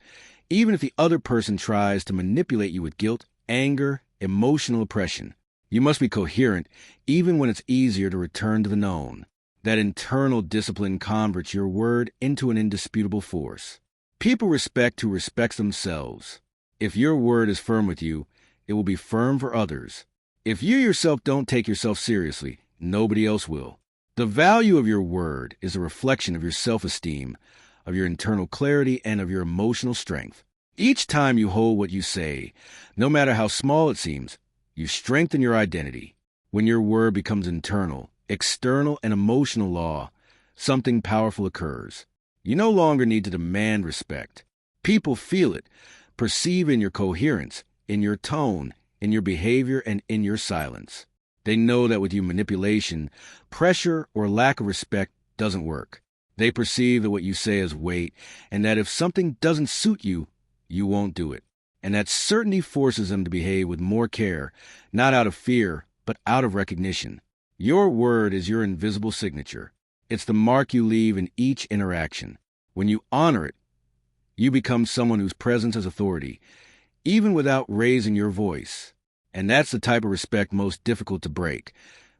Speaker 1: even if the other person tries to manipulate you with guilt, anger, emotional oppression. You must be coherent, even when it's easier to return to the known. That internal discipline converts your word into an indisputable force. People respect who respects themselves. If your word is firm with you, it will be firm for others. If you yourself don't take yourself seriously, nobody else will. The value of your word is a reflection of your self-esteem, of your internal clarity, and of your emotional strength. Each time you hold what you say, no matter how small it seems, you strengthen your identity. When your word becomes internal, external, and emotional law, something powerful occurs. You no longer need to demand respect. People feel it, perceive in your coherence, in your tone, in your behavior, and in your silence. They know that with you manipulation, pressure, or lack of respect doesn't work. They perceive that what you say has weight, and that if something doesn't suit you, you won't do it. And that certainty forces them to behave with more care, not out of fear, but out of recognition. Your word is your invisible signature. It's the mark you leave in each interaction. When you honor it, you become someone whose presence has authority, even without raising your voice. And that's the type of respect most difficult to break,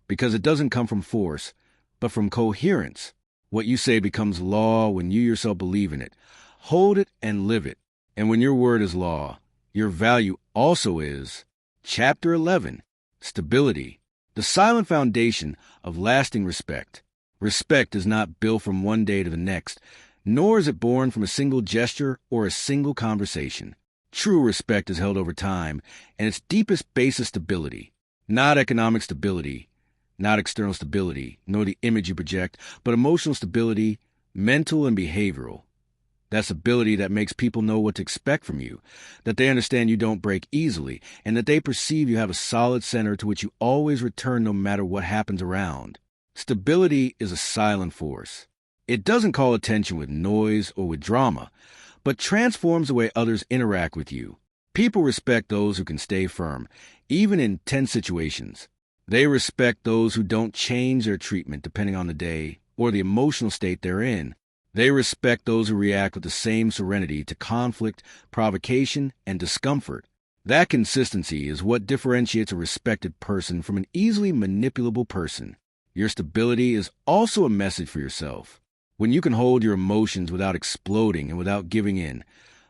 Speaker 1: because it doesn't come from force, but from coherence. What you say becomes law when you yourself believe in it. Hold it and live it. And when your word is law, your value also is. Chapter 11, Stability, the silent foundation of lasting respect. Respect is not built from one day to the next, nor is it born from a single gesture or a single conversation. True respect is held over time, and its deepest base is stability. Not economic stability, not external stability, nor the image you project, but emotional stability, mental and behavioral. That stability that makes people know what to expect from you, that they understand you don't break easily, and that they perceive you have a solid center to which you always return no matter what happens around. Stability is a silent force. It doesn't call attention with noise or with drama, but transforms the way others interact with you. People respect those who can stay firm, even in tense situations. They respect those who don't change their treatment depending on the day or the emotional state they're in. They respect those who react with the same serenity to conflict, provocation, and discomfort. That consistency is what differentiates a respected person from an easily manipulable person. Your stability is also a message for yourself. When you can hold your emotions without exploding and without giving in,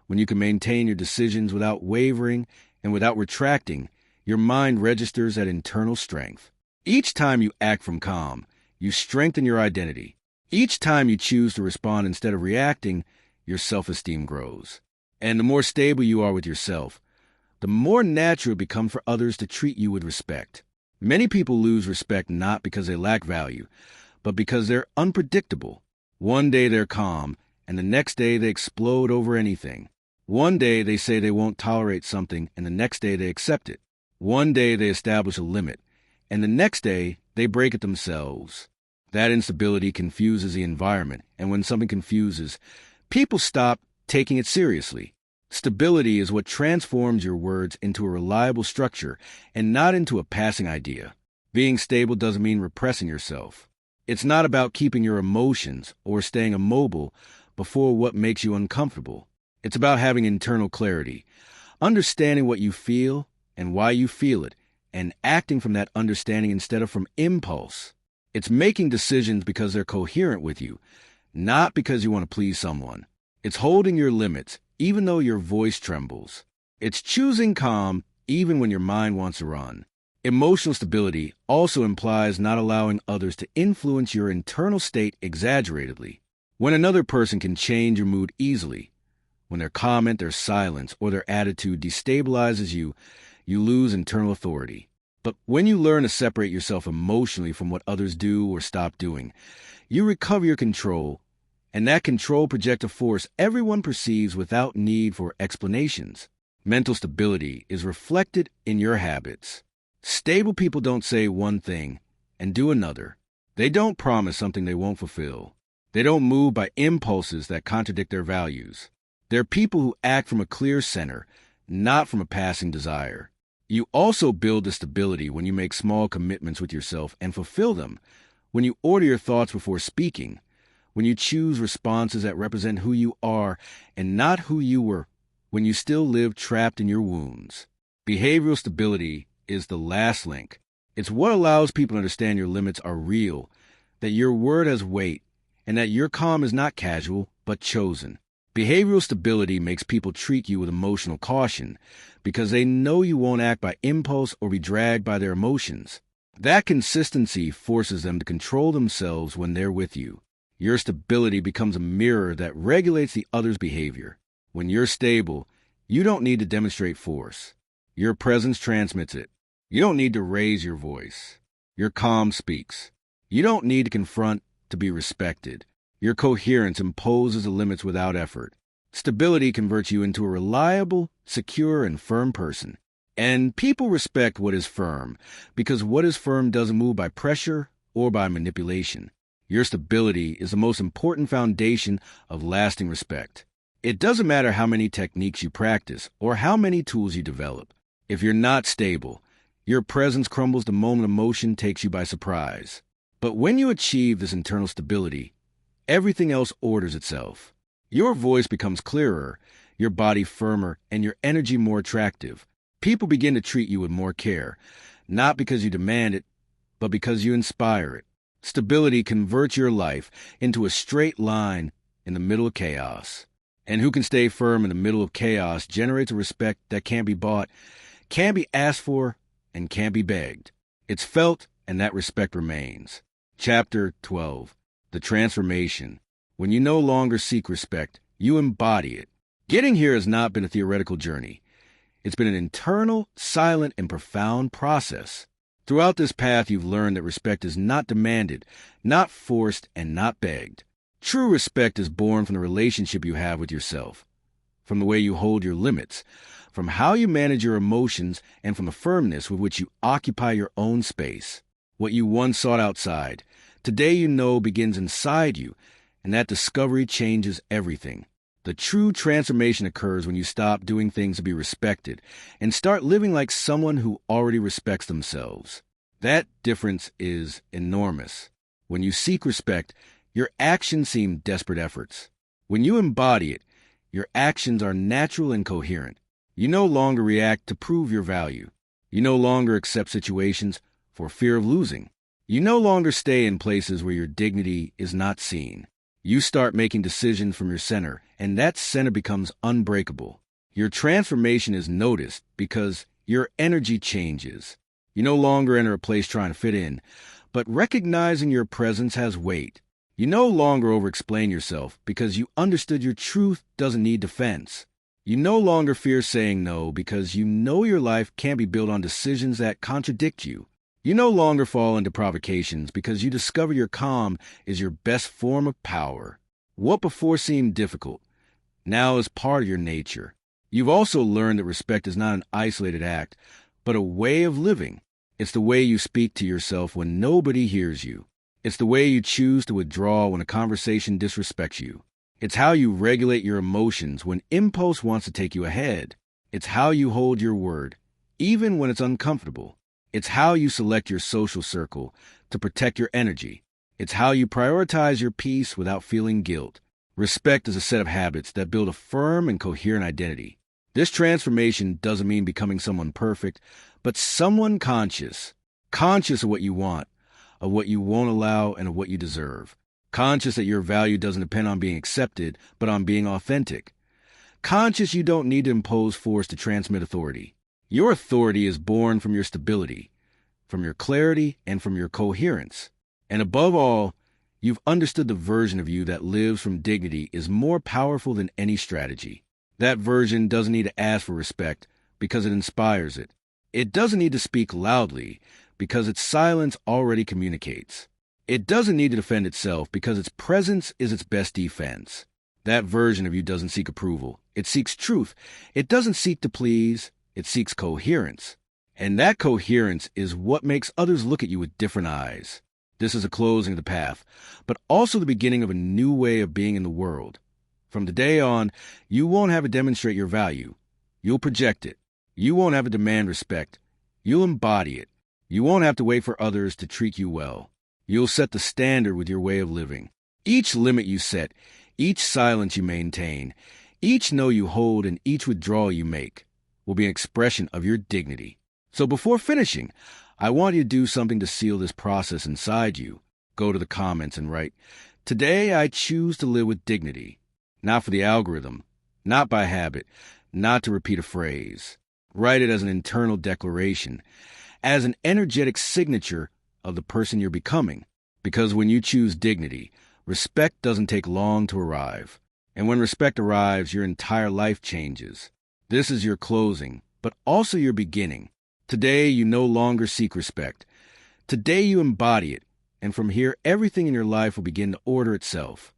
Speaker 1: when you can maintain your decisions without wavering and without retracting, your mind registers that internal strength. Each time you act from calm, you strengthen your identity. Each time you choose to respond instead of reacting, your self-esteem grows. And the more stable you are with yourself, the more natural it becomes for others to treat you with respect. Many people lose respect not because they lack value, but because they're unpredictable. One day they're calm, and the next day they explode over anything. One day they say they won't tolerate something, and the next day they accept it. One day they establish a limit, and the next day they break it themselves. That instability confuses the environment, and when something confuses, people stop taking it seriously. Stability is what transforms your words into a reliable structure and not into a passing idea. Being stable doesn't mean repressing yourself. It's not about keeping your emotions or staying immobile before what makes you uncomfortable. It's about having internal clarity, understanding what you feel and why you feel it, and acting from that understanding instead of from impulse. It's making decisions because they're coherent with you, not because you want to please someone. It's holding your limits, even though your voice trembles. It's choosing calm, even when your mind wants to run. Emotional stability also implies not allowing others to influence your internal state exaggeratedly. When another person can change your mood easily, when their comment, their silence, or their attitude destabilizes you, you lose internal authority. But when you learn to separate yourself emotionally from what others do or stop doing, you recover your control, and that control projects a force everyone perceives without need for explanations. Mental stability is reflected in your habits. Stable people don't say one thing and do another. They don't promise something they won't fulfill. They don't move by impulses that contradict their values. They're people who act from a clear center, not from a passing desire. You also build the stability when you make small commitments with yourself and fulfill them, when you order your thoughts before speaking, when you choose responses that represent who you are and not who you were, when you still live trapped in your wounds. Behavioral stability is the last link. It's what allows people to understand your limits are real, that your word has weight, and that your calm is not casual, but chosen. Behavioral stability makes people treat you with emotional caution because they know you won't act by impulse or be dragged by their emotions. That consistency forces them to control themselves when they're with you. Your stability becomes a mirror that regulates the other's behavior. When you're stable, you don't need to demonstrate force. Your presence transmits it. You don't need to raise your voice. Your calm speaks. You don't need to confront to be respected. Your coherence imposes the limits without effort. Stability converts you into a reliable, secure, and firm person. And people respect what is firm, because what is firm doesn't move by pressure or by manipulation. Your stability is the most important foundation of lasting respect. It doesn't matter how many techniques you practice or how many tools you develop. If you're not stable, your presence crumbles the moment emotion takes you by surprise. But when you achieve this internal stability, everything else orders itself. Your voice becomes clearer, your body firmer, and your energy more attractive. People begin to treat you with more care, not because you demand it, but because you inspire it. Stability converts your life into a straight line in the middle of chaos. And who can stay firm in the middle of chaos generates a respect that can't be bought, can't be asked for, and can't be begged. It's felt, and that respect remains. Chapter 12. The Transformation. When you no longer seek respect, you embody it. Getting here has not been a theoretical journey. It's been an internal, silent, and profound process. Throughout this path, you've learned that respect is not demanded, not forced, and not begged. True respect is born from the relationship you have with yourself, from the way you hold your limits, from how you manage your emotions, and from the firmness with which you occupy your own space. What you once sought outside, today you know begins inside you, and that discovery changes everything. The true transformation occurs when you stop doing things to be respected and start living like someone who already respects themselves. That difference is enormous. When you seek respect, your actions seem desperate efforts. When you embody it, your actions are natural and coherent. You no longer react to prove your value. You no longer accept situations for fear of losing. You no longer stay in places where your dignity is not seen. You start making decisions from your center, and that center becomes unbreakable. Your transformation is noticed because your energy changes. You no longer enter a place trying to fit in, but recognizing your presence has weight. You no longer over-explain yourself because you understood your truth doesn't need defense. You no longer fear saying no because you know your life can't be built on decisions that contradict you. You no longer fall into provocations because you discover your calm is your best form of power. What before seemed difficult now is part of your nature. You've also learned that respect is not an isolated act, but a way of living. It's the way you speak to yourself when nobody hears you. It's the way you choose to withdraw when a conversation disrespects you. It's how you regulate your emotions when impulse wants to take you ahead. It's how you hold your word, even when it's uncomfortable. It's how you select your social circle to protect your energy. It's how you prioritize your peace without feeling guilt. Respect is a set of habits that build a firm and coherent identity. This transformation doesn't mean becoming someone perfect, but someone conscious. Conscious of what you want, of what you won't allow, and of what you deserve. Conscious that your value doesn't depend on being accepted, but on being authentic. Conscious you don't need to impose force to transmit authority. Your authority is born from your stability, from your clarity, and from your coherence. And above all, you've understood the version of you that lives from dignity is more powerful than any strategy. That version doesn't need to ask for respect because it inspires it. It doesn't need to speak loudly because its silence already communicates. It doesn't need to defend itself because its presence is its best defense. That version of you doesn't seek approval. It seeks truth. It doesn't seek to please. It seeks coherence. And that coherence is what makes others look at you with different eyes. This is a closing of the path, but also the beginning of a new way of being in the world. From today on, you won't have to demonstrate your value. You'll project it. You won't have to demand respect. You'll embody it. You won't have to wait for others to treat you well. You'll set the standard with your way of living. Each limit you set, each silence you maintain, each no you hold, and each withdrawal you make will be an expression of your dignity. So before finishing, I want you to do something to seal this process inside you. go to the comments and write, "Today I choose to live with dignity." Not for the algorithm, not by habit, not to repeat a phrase. Write it as an internal declaration, as an energetic signature of the person you're becoming. Because when you choose dignity, respect doesn't take long to arrive. And when respect arrives, your entire life changes. This is your closing, but also your beginning. Today, you no longer seek respect. Today, you embody it. And from here, everything in your life will begin to order itself.